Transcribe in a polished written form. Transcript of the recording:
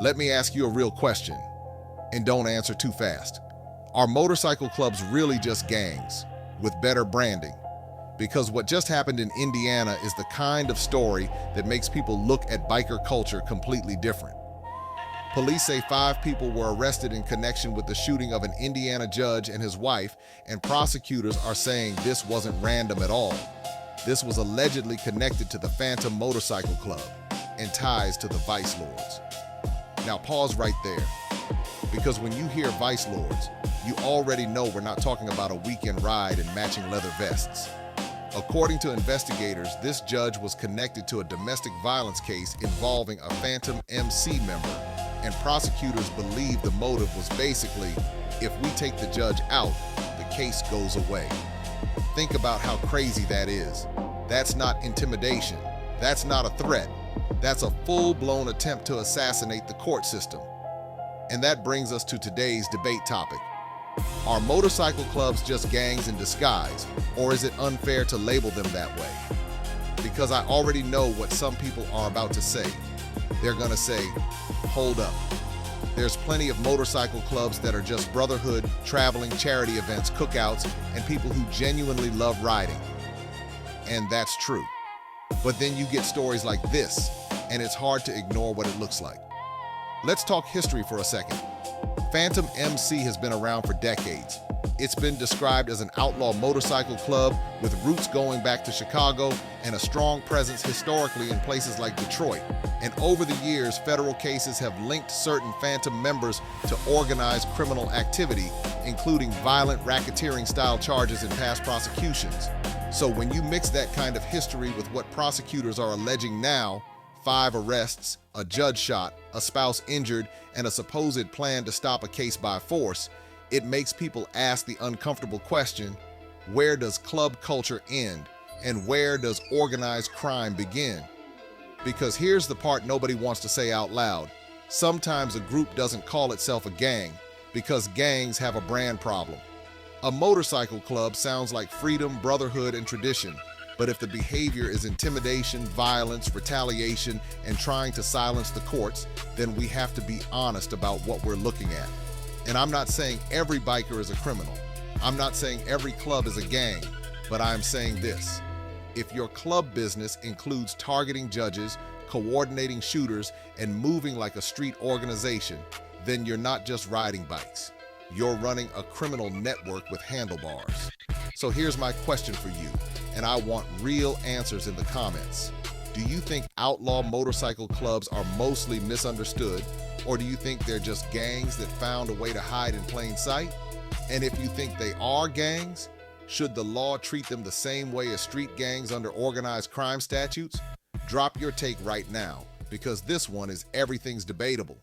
Let me ask you a real question, and don't answer too fast. Are motorcycle clubs really just gangs with better branding? Because what just happened in Indiana is the kind of story that makes people look at biker culture completely different. Police say 5 people were arrested in connection with the shooting of an Indiana judge and his wife, and prosecutors are saying this wasn't random at all. This was allegedly connected to the Phantom Motorcycle Club and ties to the Vice Lords. Now pause right there, because when you hear Vice Lords, you already know we're not talking about a weekend ride in matching leather vests. According to investigators, this judge was connected to a domestic violence case involving a Phantom MC member, and prosecutors believe the motive was basically, if we take the judge out, the case goes away. Think about how crazy that is. That's not intimidation. That's not a threat. That's a full-blown attempt to assassinate the court system. And that brings us to today's debate topic. Are motorcycle clubs just gangs in disguise, or is it unfair to label them that way? Because I already know what some people are about to say. They're gonna say, hold up. There's plenty of motorcycle clubs that are just brotherhood, traveling, charity events, cookouts, and people who genuinely love riding. And that's true. But then you get stories like this, and it's hard to ignore what it looks like. Let's talk history for a second. Phantom MC has been around for decades. It's been described as an outlaw motorcycle club with roots going back to Chicago and a strong presence historically in places like Detroit. And over the years, federal cases have linked certain Phantom members to organized criminal activity, including violent racketeering-style charges in past prosecutions. So when you mix that kind of history with what prosecutors are alleging now, 5 arrests, a judge shot, a spouse injured, and a supposed plan to stop a case by force, it makes people ask the uncomfortable question, where does club culture end, and where does organized crime begin? Because here's the part nobody wants to say out loud. Sometimes a group doesn't call itself a gang, because gangs have a brand problem. A motorcycle club sounds like freedom, brotherhood, and tradition. But if the behavior is intimidation, violence, retaliation, and trying to silence the courts, then we have to be honest about what we're looking at. And I'm not saying every biker is a criminal. I'm not saying every club is a gang, but I'm saying this. If your club business includes targeting judges, coordinating shooters, and moving like a street organization, then you're not just riding bikes. You're running a criminal network with handlebars. So here's my question for you, and I want real answers in the comments. Do you think outlaw motorcycle clubs are mostly misunderstood, or do you think they're just gangs that found a way to hide in plain sight? And if you think they are gangs, should the law treat them the same way as street gangs under organized crime statutes? Drop your take right now, because this one is everything's debatable.